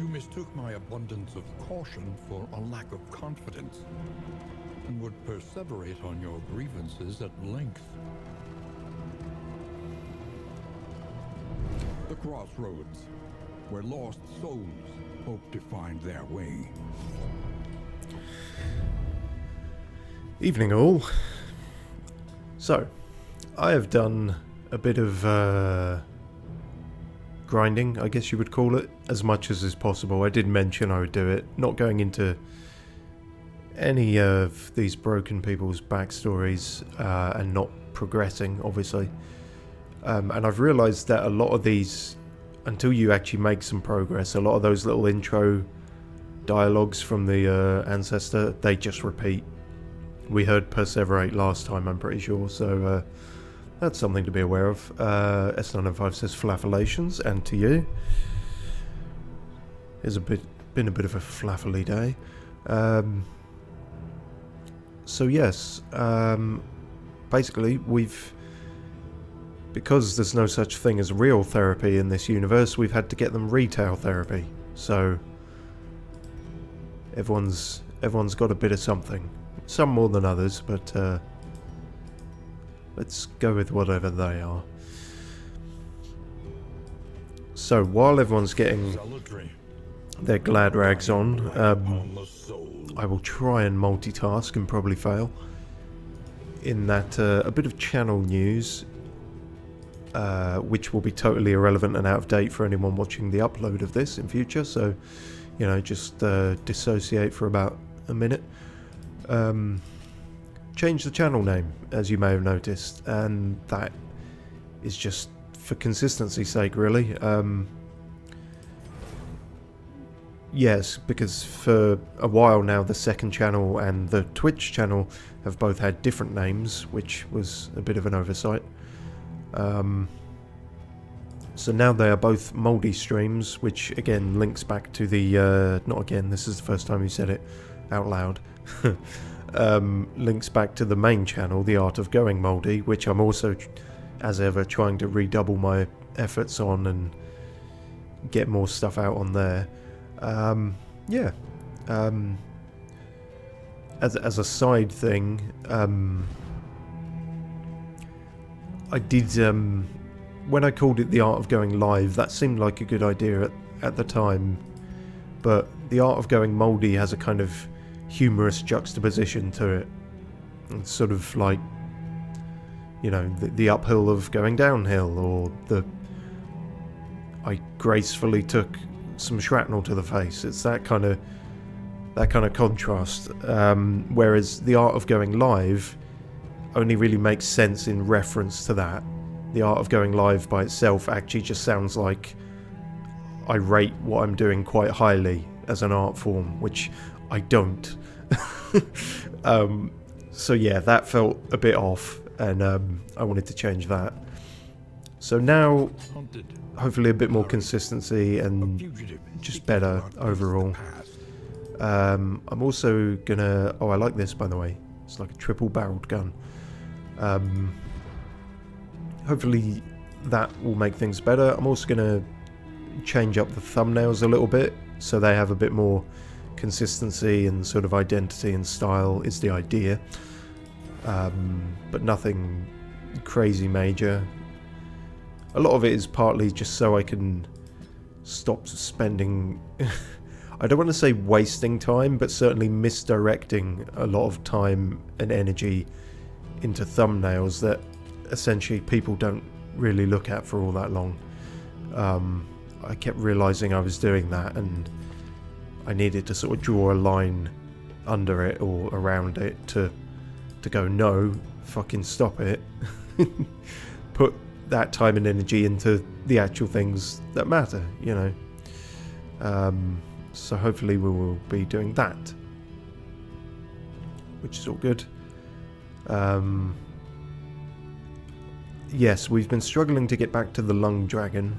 mistook my abundance of caution for a lack of confidence, and would perseverate on your grievances at length. The crossroads, where lost souls hope to find their way. Evening all. So, I have done a bit of grinding, I guess you would call it, as much as is possible. I did mention I would do it, not going into any of these broken people's backstories and not progressing, obviously. And I've realised that a lot of these, until you actually make some progress, a lot of those little intro dialogues from the ancestor, they just repeat. We heard perseverate last time, I'm pretty sure, so that's something to be aware of. S905 says flagellations, and to you. It's been a bit of a flaffily day. So yes, basically because there's no such thing as real therapy in this universe, we've had to get them retail therapy. So everyone's got a bit of something. Some more than others, but let's go with whatever they are. So while everyone's getting their glad rags on, I will try and multitask and probably fail. In that, a bit of channel news, which will be totally irrelevant and out of date for anyone watching the upload of this in future, so, you know, just dissociate for about a minute. Change the channel name, as you may have noticed, and that is just for consistency's sake, really. Yes, because for a while now the second channel and the Twitch channel have both had different names, which was a bit of an oversight. So now they are both Mouldy Streams, which again links back to the, not again, this is the first time you said it out loud, links back to the main channel, The Art of Going Mouldy, which I'm also, as ever, trying to redouble my efforts on and get more stuff out on there. Yeah. As a side thing, I did, when I called it The Art of Going Live, that seemed like a good idea at the time, but The Art of Going Mouldy has a kind of humorous juxtaposition to it. It's sort of like, you know, the uphill of going downhill, or I gracefully took some shrapnel to the face. It's that kind of contrast. Whereas The Art of Going Live only really makes sense in reference to that. The Art of Going Live by itself actually just sounds like I rate what I'm doing quite highly as an art form, which I don't. So yeah, that felt a bit off, and I wanted to change that. So now, hopefully a bit more consistency and just better overall. I'm also gonna... Oh, I like this, by the way. It's like a triple-barreled gun. Hopefully that will make things better. I'm also gonna change up the thumbnails a little bit, so they have a bit more consistency and sort of identity and style is the idea. But nothing crazy major. A lot of it is partly just so I can stop spending... I don't want to say wasting time, but certainly misdirecting a lot of time and energy into thumbnails that essentially people don't really look at for all that long. I kept realizing I was doing that, and I needed to sort of draw a line under it or around it to go, no, fucking stop it. Put that time and energy into the actual things that matter, you know. So hopefully we will be doing that, which is all good. Yes, we've been struggling to get back to the Lung Dragon.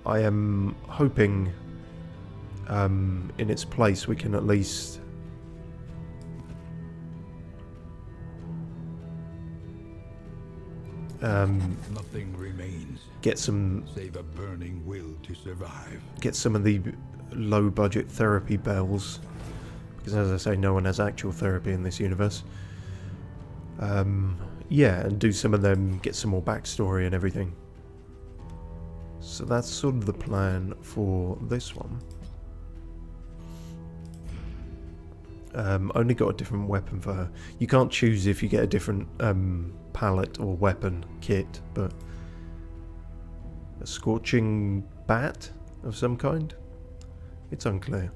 I am hoping in its place we can at least Nothing remains get some save a burning will to survive. get some of the low budget therapy bells, because as I say, no one has actual therapy in this universe. Yeah, and do some of them, get some more backstory and everything. So that's sort of the plan for this one. Only got a different weapon for her. You can't choose if you get a different palette or weapon kit, but a scorching bat of some kind? It's unclear.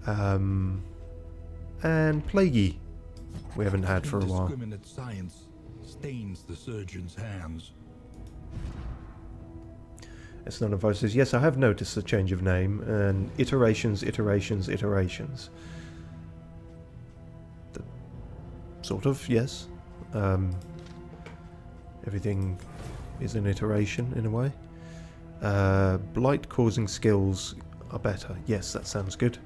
And plaguey, we haven't had for a while. Indiscriminate science stains the surgeon's hands. S95 says, yes, I have noticed the change of name and iterations. Sort of, yes. Everything is an iteration in a way. Blight causing skills are better. Yes, that sounds good.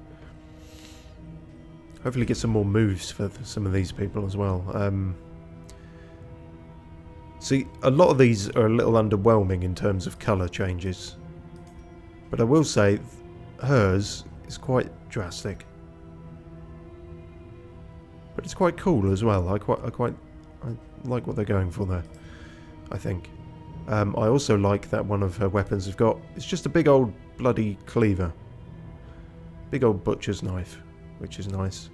Hopefully get some more moves for some of these people as well. See, a lot of these are a little underwhelming in terms of colour changes. But I will say, hers is quite drastic. But it's quite cool as well. I like what they're going for there, I think. I also like that one of her weapons has got, it's just a big old bloody cleaver. Big old butcher's knife, which is nice.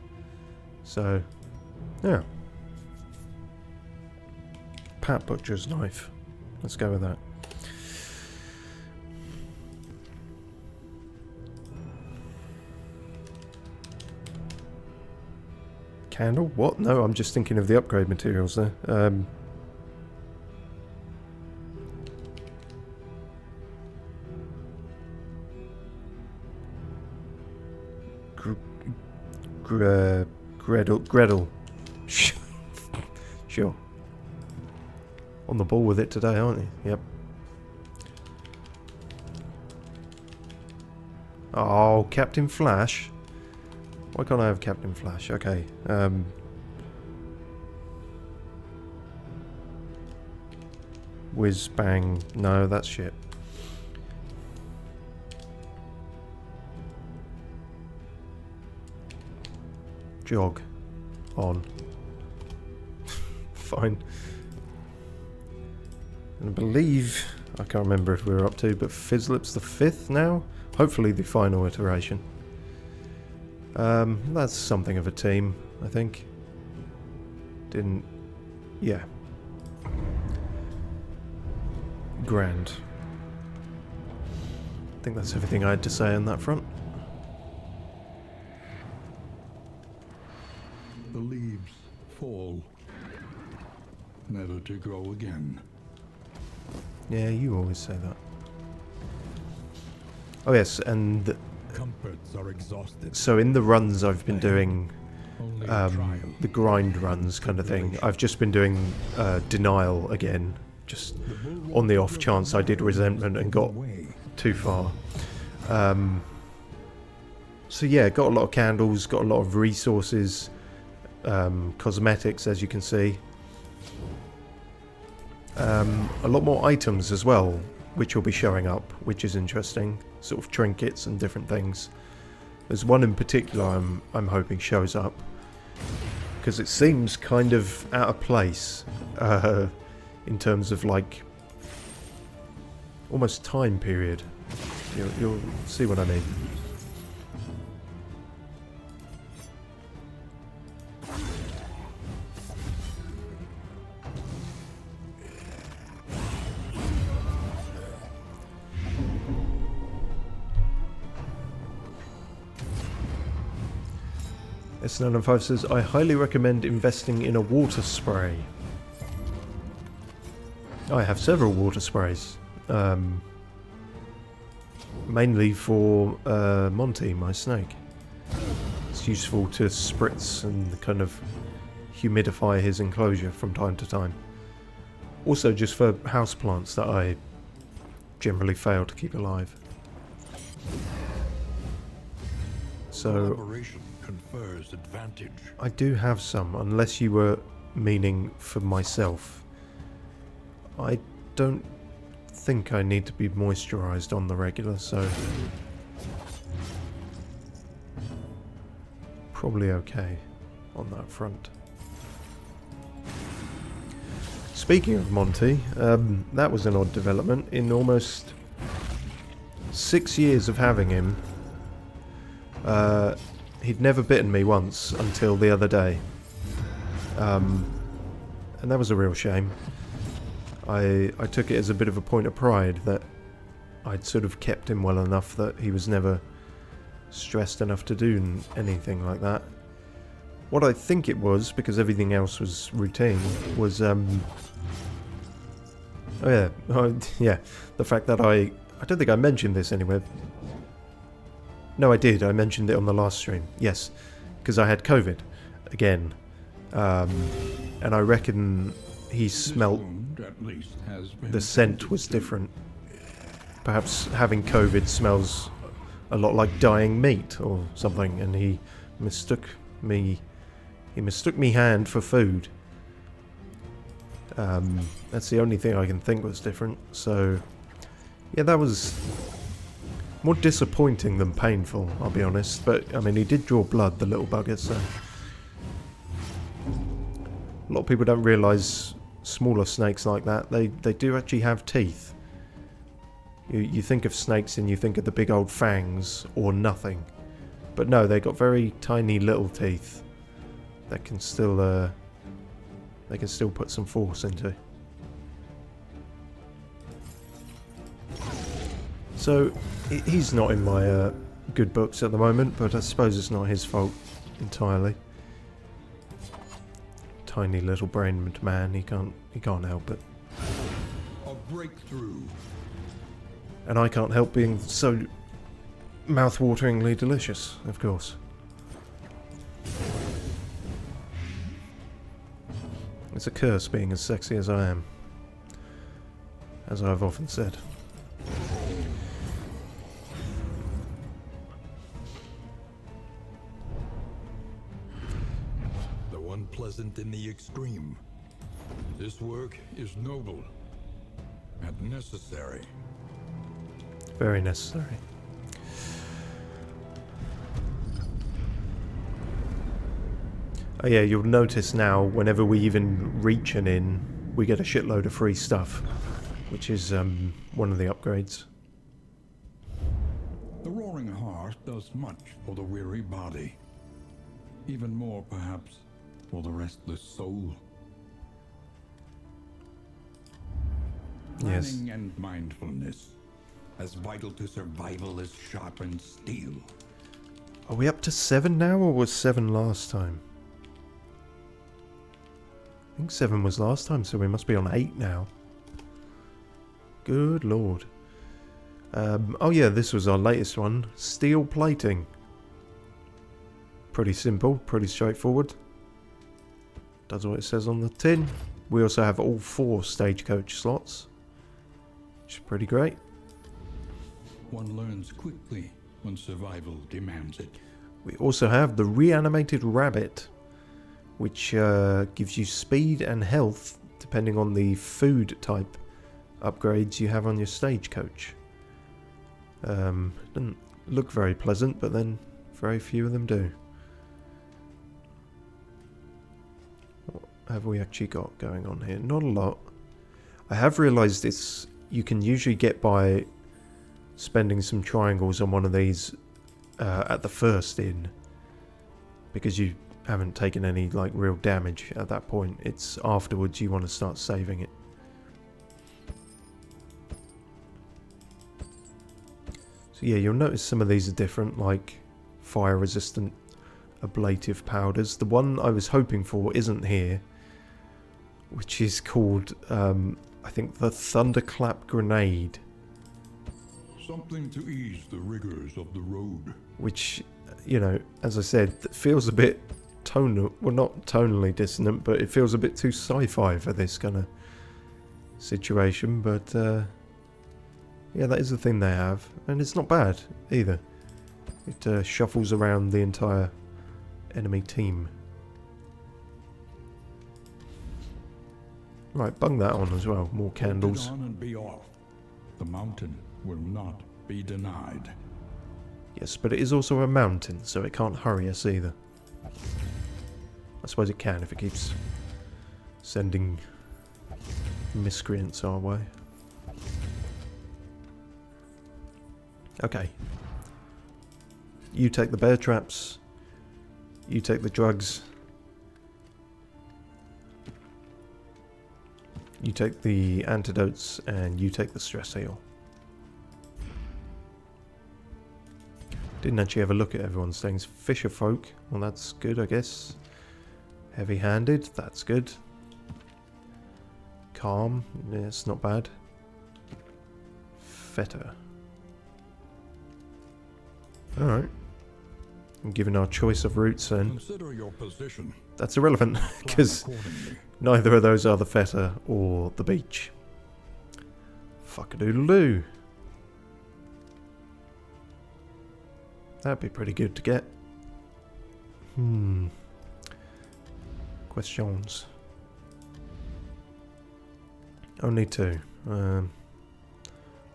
So, yeah. Pat Butcher's knife. Let's go with that. Candle? What? No, I'm just thinking of the upgrade materials there. Gretel. Sure. On the ball with it today, aren't you? Yep. Oh, Captain Flash. Why can't I have Captain Flash? Okay. Whiz bang. No, that's shit. Jog. On. Fine. And I believe, I can't remember if we're up to, but Fizzlip's the 5th now? Hopefully the final iteration. That's something of a team, I think. Yeah. Grand. I think that's everything I had to say on that front. The leaves fall, never to grow again. Yeah, you always say that. Oh yes, and Comforts are exhausted. so in the runs I've been doing, Only a trial. the grind runs kind of thing, I've just been doing denial again, just on the off chance I did resentment and got too far. So yeah, got a lot of candles, got a lot of resources, cosmetics as you can see. A lot more items as well, which will be showing up, which is interesting. Sort of trinkets and different things. There's one in particular I'm hoping shows up, because it seems kind of out of place in terms of like almost time period. You'll see what I mean. S905 says, I highly recommend investing in a water spray. I have several water sprays. Mainly for Monty, my snake. It's useful to spritz and kind of humidify his enclosure from time to time. Also just for houseplants that I generally fail to keep alive. So Collaboration confers advantage. I do have some, unless you were meaning for myself. I don't think I need to be moisturised on the regular, so probably okay on that front. Speaking of Monty, that was an odd development. In almost 6 years of having him, he'd never bitten me once until the other day. And that was a real shame. I took it as a bit of a point of pride that I'd sort of kept him well enough that he was never stressed enough to do anything like that. What I think it was, because everything else was routine, was oh yeah, the fact that I don't think I mentioned this anywhere. No, I did. I mentioned it on the last stream. Yes, because I had COVID again, and I reckon he smelt. At least has been The scent was different. Perhaps having COVID smells a lot like dying meat or something, and he mistook me. He mistook me hand for food. That's the only thing I can think was different. So, yeah, that was more disappointing than painful, I'll be honest. But I mean, he did draw blood, the little bugger. So, a lot of people don't realise smaller snakes like that. They do actually have teeth. You think of snakes and you think of the big old fangs or nothing, but no, they got very tiny little teeth that can still put some force into. So he's not in my good books at the moment, but I suppose it's not his fault entirely. Tiny little brained man, he can't help it. a breakthrough. And I can't help being so mouth-wateringly delicious, of course. It's a curse being as sexy as I am, as I've often said. Though unpleasant in the extreme, this work is noble and necessary. Very necessary. Oh yeah, you'll notice now, whenever we even reach an inn, we get a shitload of free stuff, which is one of the upgrades. The roaring heart does much for the weary body. Even more, perhaps, for the restless soul. Yes. Planning and mindfulness, as vital to survival as sharpened steel. Are we up to 7 now, or was 7 last time? I think 7 was last time, so we must be on 8 now. Good lord. Oh yeah, this was our latest one. Steel plating. Pretty simple, pretty straightforward. Does what it says on the tin. We also have all 4 stagecoach slots, which is pretty great. One learns quickly when survival demands it. We also have the reanimated rabbit, which gives you speed and health depending on the food type upgrades you have on your stagecoach. Doesn't look very pleasant, but then very few of them do. What have we actually got going on here? Not a lot. I have realised it's you can usually get by spending some triangles on one of these at the first inn, because you haven't taken any like real damage at that point. It's afterwards you want to start saving it. So yeah, you'll notice some of these are different, like fire resistant ablative powders. The one I was hoping for isn't here, which is called I think the Thunderclap Grenade, Something to ease the rigors of the road. which, you know, as I said, feels a bit tonal, well, not tonally dissonant, but it feels a bit too sci-fi for this kind of situation. But yeah, that is the thing they have, and it's not bad either. It shuffles around the entire enemy team. Right, bung that on as well. More Put it candles. on and be off. The mountain will not be denied. Yes, but it is also a mountain, so it can't hurry us either. I suppose it can if it keeps sending miscreants our way. Okay. You take the bear traps. You take the drugs. You take the antidotes, and you take the stress heal. Didn't actually have a look at everyone's things. Fisher folk, well that's good I guess. Heavy-handed, that's good. Calm, yeah, it's not bad. Fetter. Alright. Given our choice of routes then, Consider your position. that's irrelevant, because neither of those are the fetter or the beach. Fuck-a-doodle-doo. That'd be pretty good to get. Questions. Only two.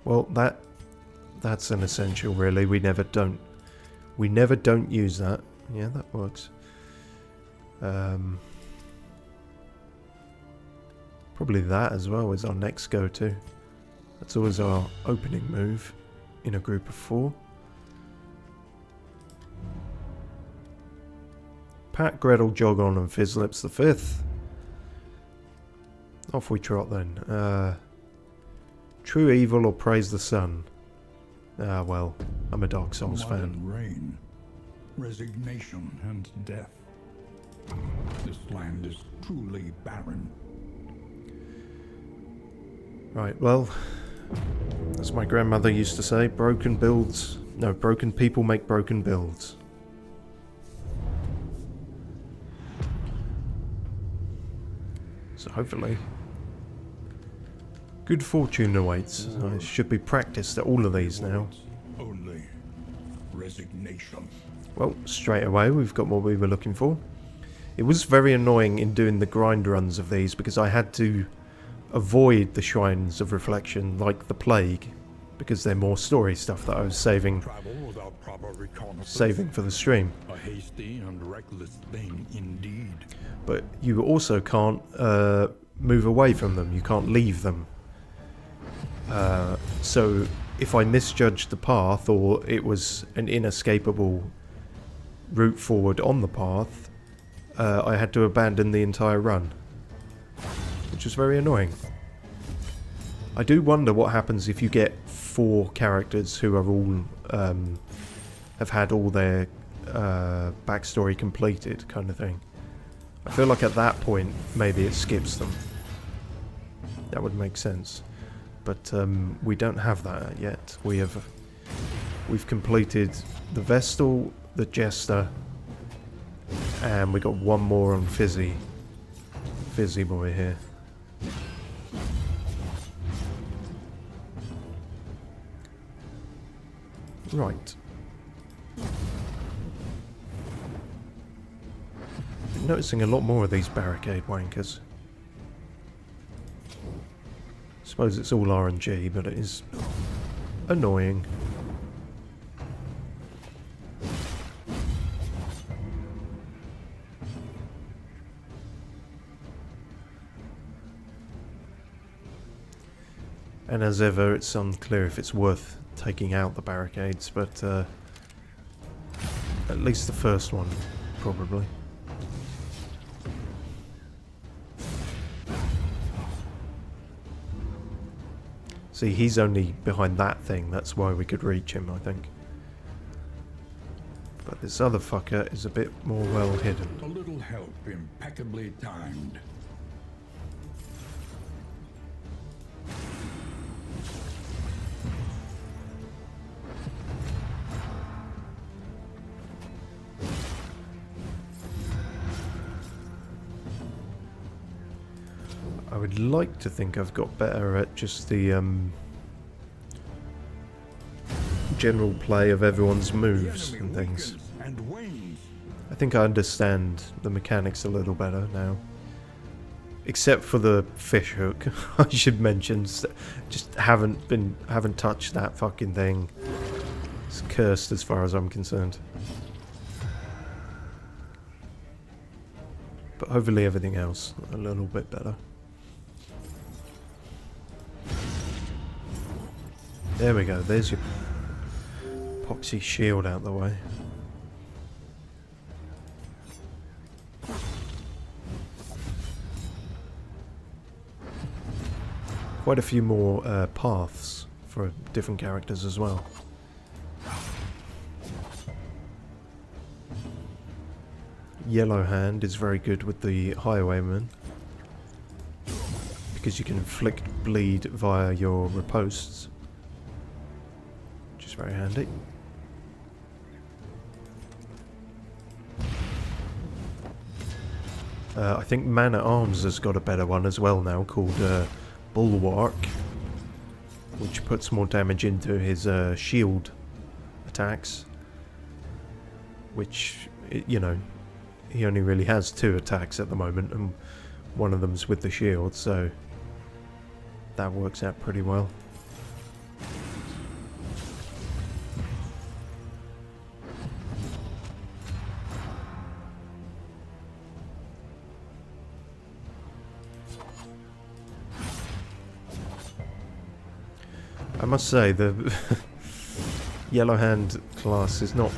Well, that's an essential, really. We never don't use that. Yeah, that works. Probably that as well is our next go-to. That's always our opening move in a group of 4. Pat, Gretel, jog on, and Fizzlips the 5th. Off we trot then. True evil or praise the sun? Ah, well, I'm a Dark Souls fan. Rain, resignation, and death. This land is truly barren. Right, well, as my grandmother used to say, broken people make broken builds. So hopefully, good fortune awaits. I should be practiced at all of these now. Only resignation. Well, straight away we've got what we were looking for. It was very annoying in doing the grind runs of these because I had to avoid the shrines of reflection like the plague because they're more story stuff that I was saving for the stream. A hasty and reckless thing indeed. But you also can't move away from them. You can't leave them. So if I misjudged the path or it was an inescapable route forward on the path, I had to abandon the entire run, which was very annoying. I do wonder what happens if you get 4 characters who are all have had all their backstory completed, kind of thing. I feel like at that point maybe it skips them. That would make sense, but we don't have that yet. We've completed the Vestal, the Jester, and we got one more on Fizzy boy here. Right. Been noticing a lot more of these barricade wankers. Suppose it's all RNG, but it is annoying. And as ever, it's unclear if it's worth taking out the barricades, but at least the first one, probably. See, he's only behind that thing, that's why we could reach him, I think. But this other fucker is a bit more well hidden. A little help impeccably timed. I would like to think I've got better at just the general play of everyone's moves and things. I think I understand the mechanics a little better now. except for the fish hook, I should mention. Just haven't touched that fucking thing. It's cursed as far as I'm concerned. But hopefully everything else a little bit better. There we go, there's your epoxy shield out the way. Quite a few more paths for different characters as well. Yellow Hand is very good with the Highwayman, because you can inflict bleed via your riposts, which is very handy. I think Man-at-Arms has got a better one as well now, called Bulwark, which puts more damage into his shield attacks, which, you know, he only really has 2 attacks at the moment, and one of them's with the shield, so that works out pretty well. I must say, the Yellow Hand class is not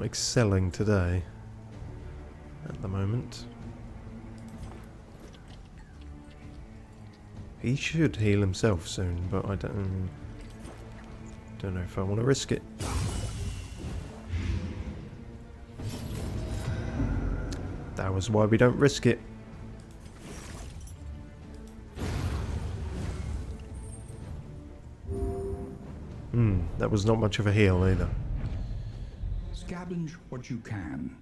excelling today at the moment. He should heal himself soon, but I don't know if I want to risk it. That was why we don't risk it. That was not much of a heal either. Scavenge what you can,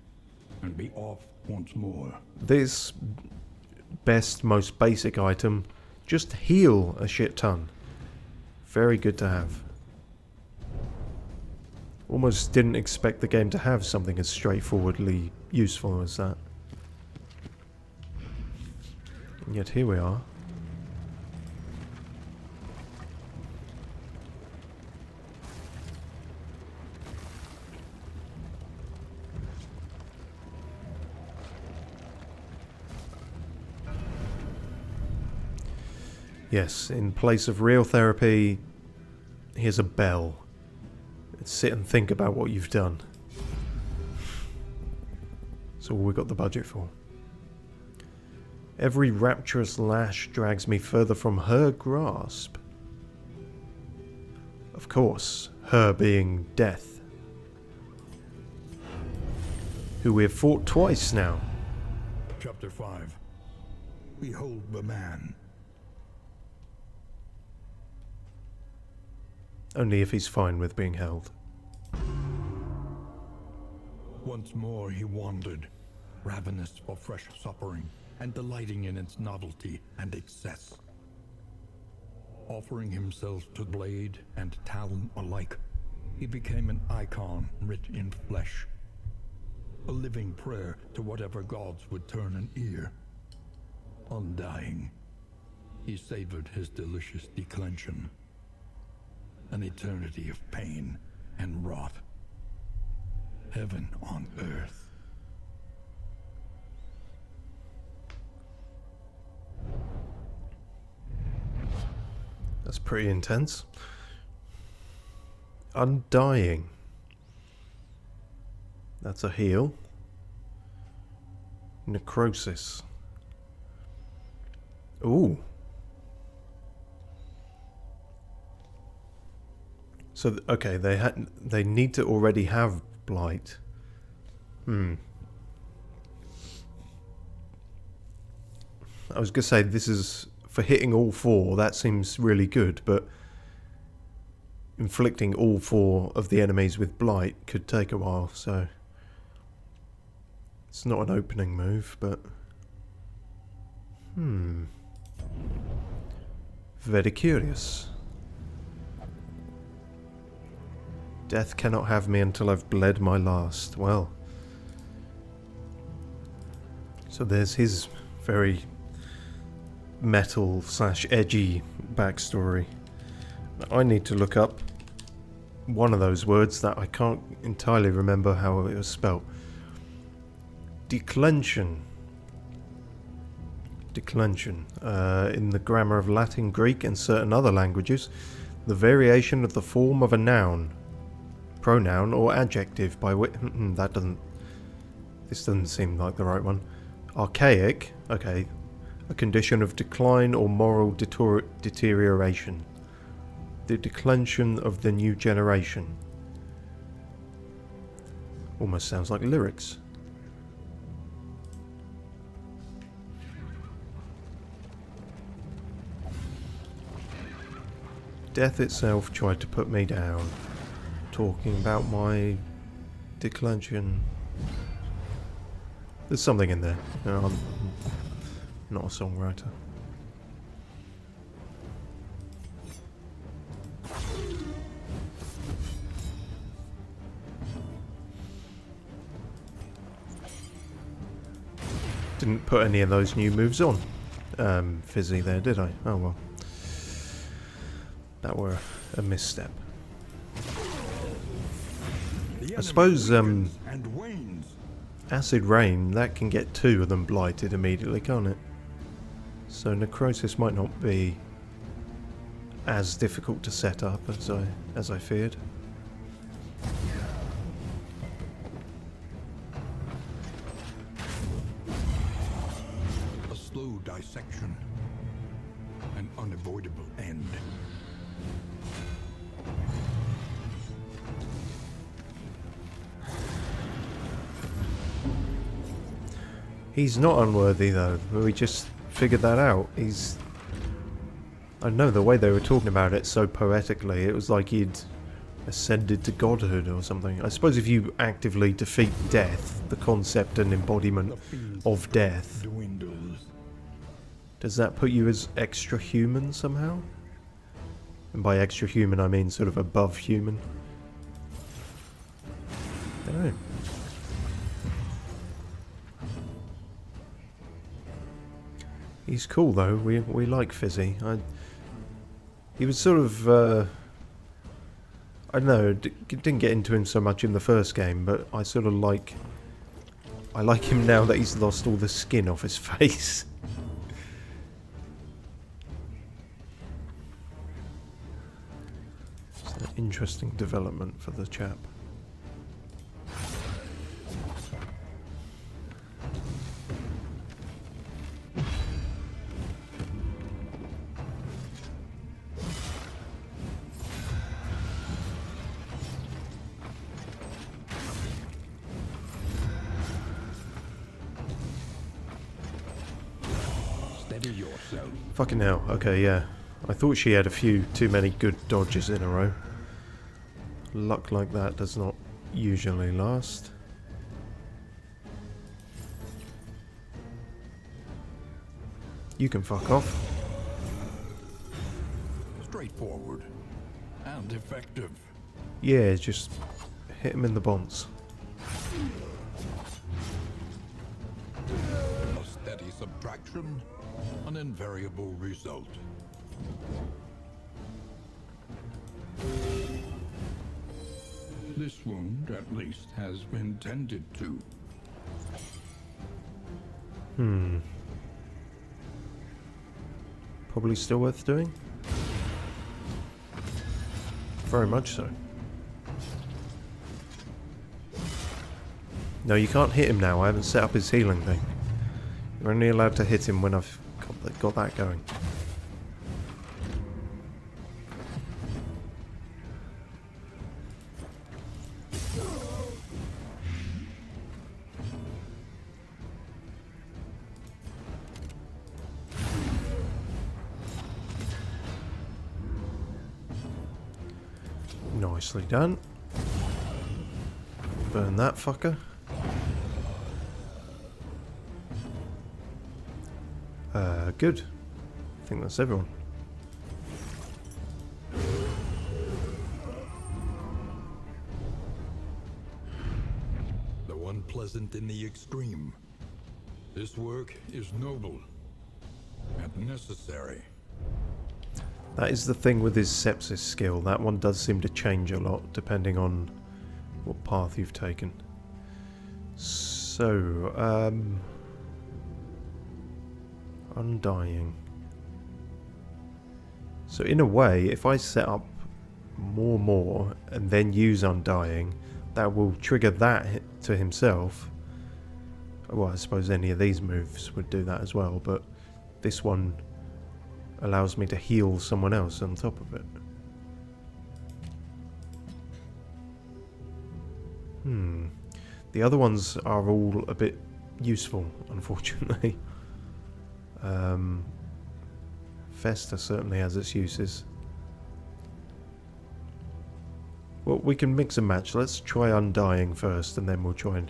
and be off once more. This best, most basic item, just heal a shit ton. Very good to have. Almost didn't expect the game to have something as straightforwardly useful as that. And yet here we are. Yes, in place of real therapy, here's a bell. Sit and think about what you've done. That's all we got the budget for. Every rapturous lash drags me further from her grasp. Of course, her being Death, who we have fought twice now. Chapter 5. Behold the man. Only if he's fine with being held. Once more he wandered, ravenous for fresh suffering, and delighting in its novelty and excess. Offering himself to blade and talon alike, he became an icon writ in flesh. A living prayer to whatever gods would turn an ear. Undying, he savored his delicious declension. An eternity of pain and wrath. Heaven on earth. That's pretty intense. Undying. That's a heal. Necrosis. Ooh. So, okay, they need to already have blight. I was going to say, this is for hitting all 4, that seems really good, but inflicting all 4 of the enemies with blight could take a while, so it's not an opening move, but very curious. Death cannot have me until I've bled my last. Well, So there's his very metal / edgy backstory. I need to look up one of those words that I can't entirely remember how it was spelled. Declension. Declension. In the grammar of Latin, Greek, and certain other languages, the variation of the form of a noun, pronoun, or adjective by which... This doesn't seem like the right one. Archaic. Okay. A condition of decline or moral deterioration. The declension of the new generation. Almost sounds like lyrics. Death itself tried to put me down, talking about my declension. There's something in there. I'm not a songwriter. Didn't put any of those new moves on Fizzy there, did I? Oh well. That were a misstep. I suppose Acid Rain, that can get 2 of them blighted immediately, can't it? So Necrosis might not be as difficult to set up as I feared. A slow dissection. An unavoidable end. He's not unworthy though. We just figured that out. I don't know, the way they were talking about it so poetically, it was like he'd ascended to godhood or something. I suppose if you actively defeat death, the concept and embodiment of death, does that put you as extra human somehow? And by extra human I mean sort of above human. I don't know. He's cool though. We like Fizzy. He was sort of I don't know. Didn't get into him so much in the first game, but I sort of like. I like him now that he's lost all the skin off his face. It's an interesting development for the chap. Yourself. Fucking hell. Okay, yeah. I thought she had a few too many good dodges in a row. Luck like that does not usually last. You can fuck off. Straightforward and effective. Yeah, just hit him in the bonds. A steady subtraction. An invariable result. This wound, at least, has been tended to. Probably still worth doing? Very much so. No, you can't hit him now. I haven't set up his healing thing. You're only allowed to hit him when I've got that going. Nicely done. Burn that fucker. Good. I think that's everyone. Though unpleasant in the extreme, This work is noble and necessary. That is the thing with his sepsis skill. That one does seem to change a lot depending on what path you've taken. So, undying. So in a way, if I set up more and then use undying, that will trigger that to himself. Well, I suppose any of these moves would do that as well, but this one allows me to heal someone else on top of it. The other ones are all a bit useful, unfortunately. Festa certainly has its uses. Well, we can mix and match. Let's try undying first, and then we'll try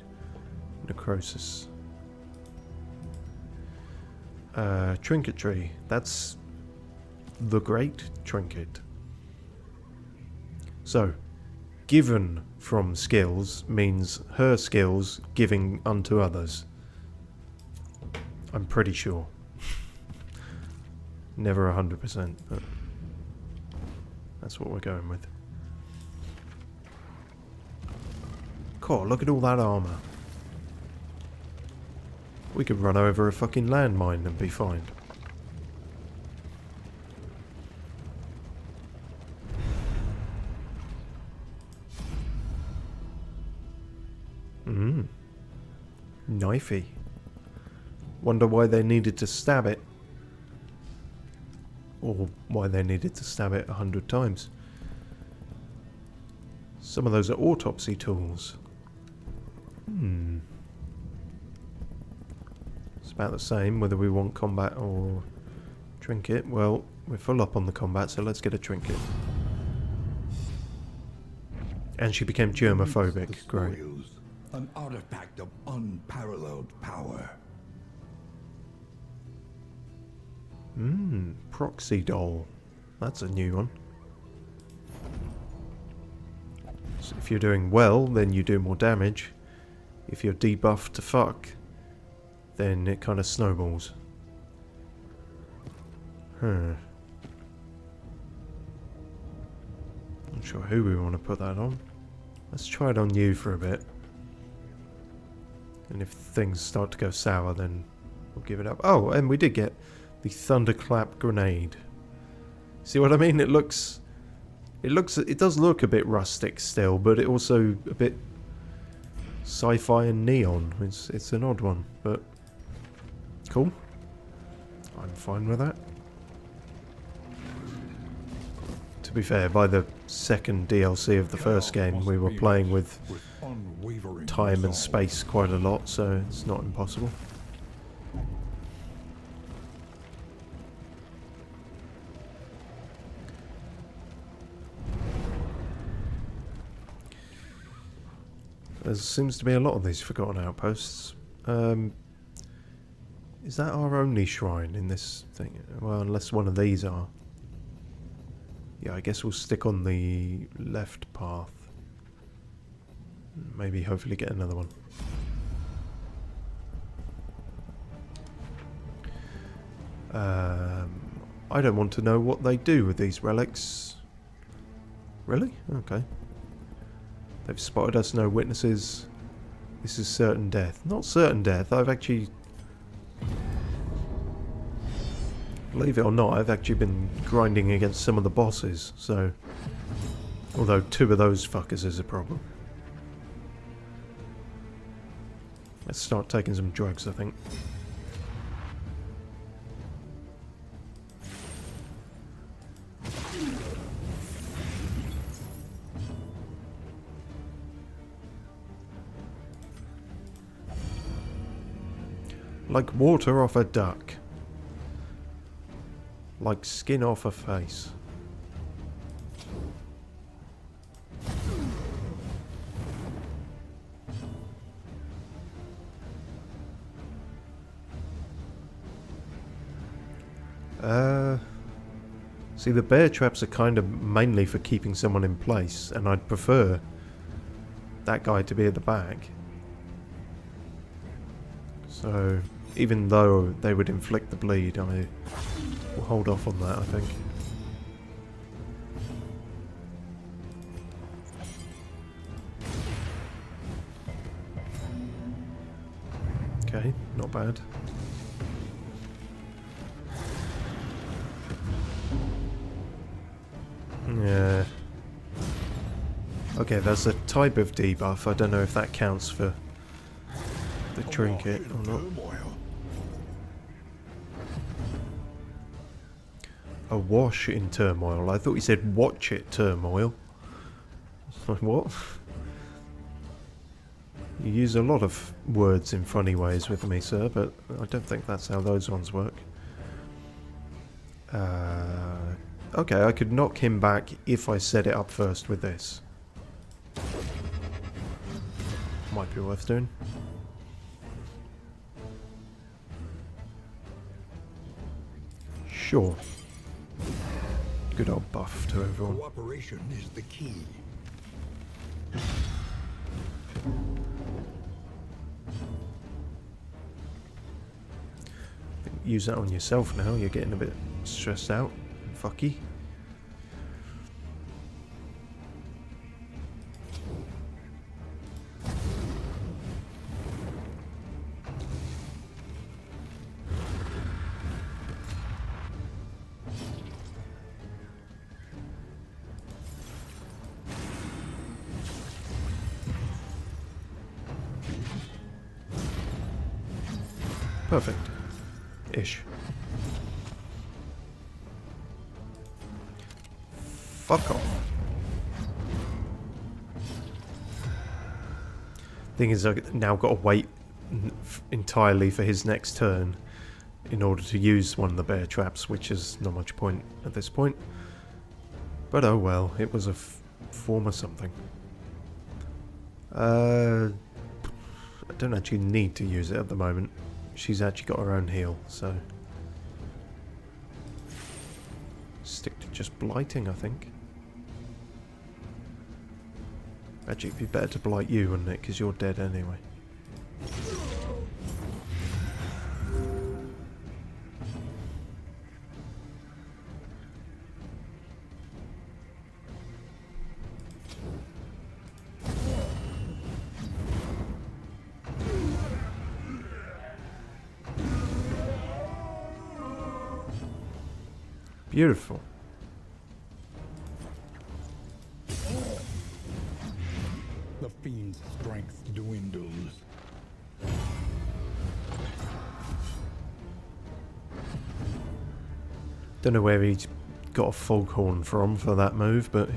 necrosis. Trinketry. That's the great trinket. So, given from skills means her skills giving unto others. I'm pretty sure. Never 100%, but that's what we're going with. Cool, look at all that armor. We could run over a fucking landmine and be fine. Knifey. Wonder why they needed to stab it. Or why they needed to stab it 100 times. Some of those are autopsy tools. It's about the same whether we want combat or trinket. Well, we're full up on the combat, so let's get a trinket. And she became germophobic. Great. An artifact of unparalleled power. Proxy doll. That's a new one. So if you're doing well, then you do more damage. If you're debuffed to fuck, then it kind of snowballs. Not sure who we want to put that on. Let's try it on you for a bit. And if things start to go sour, then we'll give it up. Oh, and we did get the Thunderclap Grenade. See what I mean? It does look a bit rustic still, but it also a bit sci-fi and neon. It's an odd one, but cool. I'm fine with that. To be fair, by the second DLC of the first game, we were playing with time and space quite a lot, so it's not impossible. There seems to be a lot of these forgotten outposts. Is that our only shrine in this thing? Well, unless one of these are. Yeah, I guess we'll stick on the left path. Maybe hopefully get another one. I don't want to know what they do with these relics. Really? Okay. They've spotted us, no witnesses. This is certain death. Not certain death, I've actually... Believe it or not, I've actually been grinding against some of the bosses, so... Although 2 of those fuckers is a problem. Let's start taking some drugs, I think. Like water off a duck. Like skin off a face. See, the bear traps are kind of mainly for keeping someone in place, and I'd prefer that guy to be at the back. So, even though they would inflict the bleed, I will hold off on that, I think. Okay, not bad. Yeah. Okay, there's a type of debuff. I don't know if that counts for the trinket or not. A wash in turmoil. I thought you said watch it turmoil. Like, what? You use a lot of words in funny ways with me, sir, but I don't think that's how those ones work. Okay, I could knock him back if I set it up first with this. Might be worth doing. Sure. Good old buff to everyone. Cooperation is the key. Use that on yourself now, you're getting a bit stressed out. Fucky. Perfect. Ish. Fuck off. Thing is, I've now got to wait entirely for his next turn in order to use one of the bear traps, which is not much point at this point. But oh well, it was a form of something. I don't actually need to use it at the moment. She's actually got her own heal, so stick to just blighting, I think. Actually, it'd be better to blight you, wouldn't it? Because you're dead anyway. Beautiful. The fiend's strength dwindles. Don't know where he's got a foghorn from for that move, but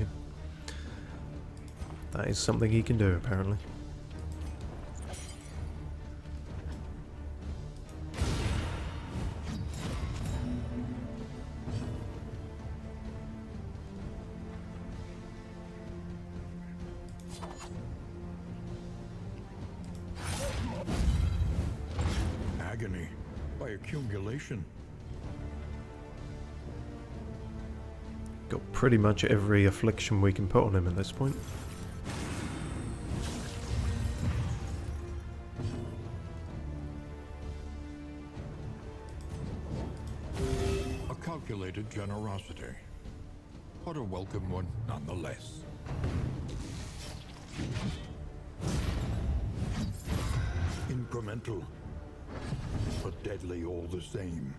that is something he can do, apparently. Agony by accumulation. Got pretty much every affliction we can put on him at this point. A calculated generosity, but a welcome one nonetheless. Incremental, but deadly all the same.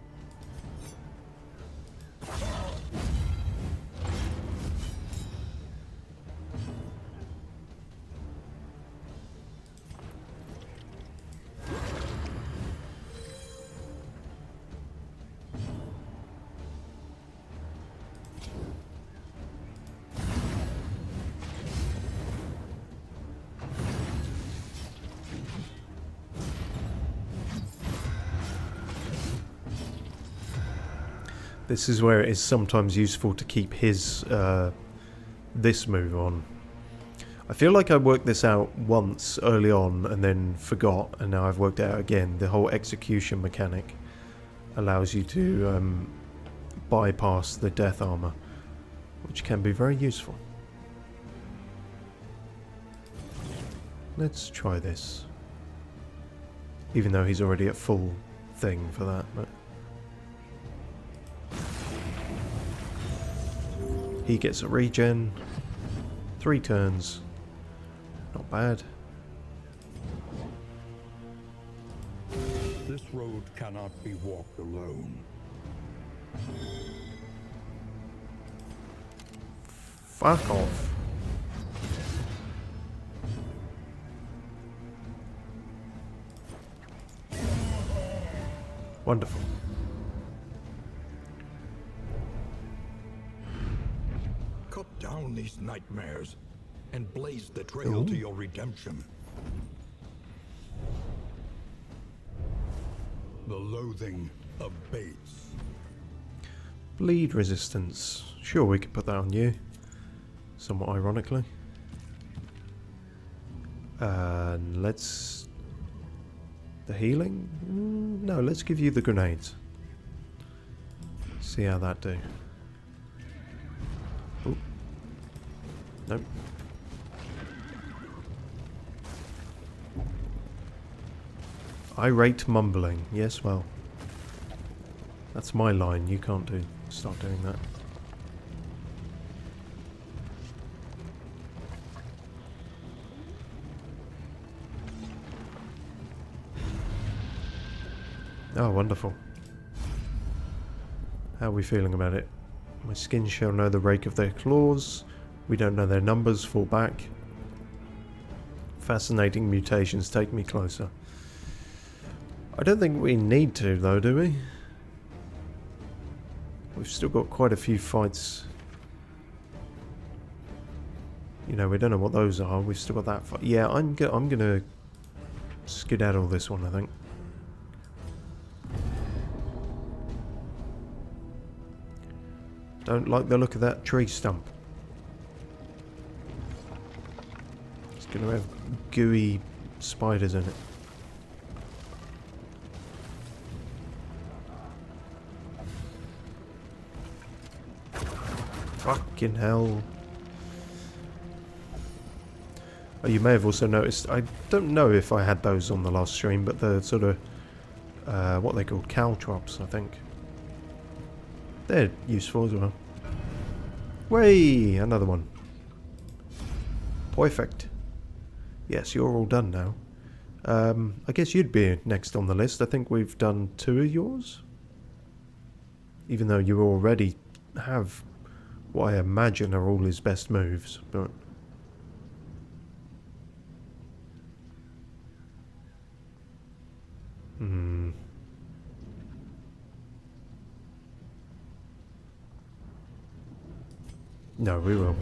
This is where it is sometimes useful to keep his this move on. I feel like I worked this out once early on and then forgot, and now I've worked it out again. The whole execution mechanic allows you to bypass the death armor, which can be very useful. Let's try this. Even though he's already at full thing for that, but he gets a regen. 3 turns. Not bad. This road cannot be walked alone. Fuck off. Wonderful. Cut down these nightmares and blaze the trail Ooh. to your redemption. The loathing of Bates. Bleed resistance. Sure, we could put that on you. Somewhat ironically. And let's... The healing? No, let's give you the grenades. See how that do. Ooh. Nope. Irate mumbling. Yes, well. That's my line. You can't start doing that. Oh, wonderful. How are we feeling about it? My skin shall know the rake of their claws. We don't know their numbers. Fall back. Fascinating mutations take me closer. I don't think we need to, though, do we? We've still got quite a few fights. You know, we don't know what those are. We've still got that fight. Yeah, I'm gonna skedaddle this one, I think. Don't like the look of that tree stump. It's gonna have gooey spiders in it. Fucking hell. Oh, you may have also noticed, I don't know if I had those on the last stream, but the sort of, what they called caltrops, I think. They're useful as well. Way, another one. Perfect. Yes, you're all done now. I guess you'd be next on the list. I think we've done 2 of yours. Even though you already have what I imagine are all his best moves, but... No, we will.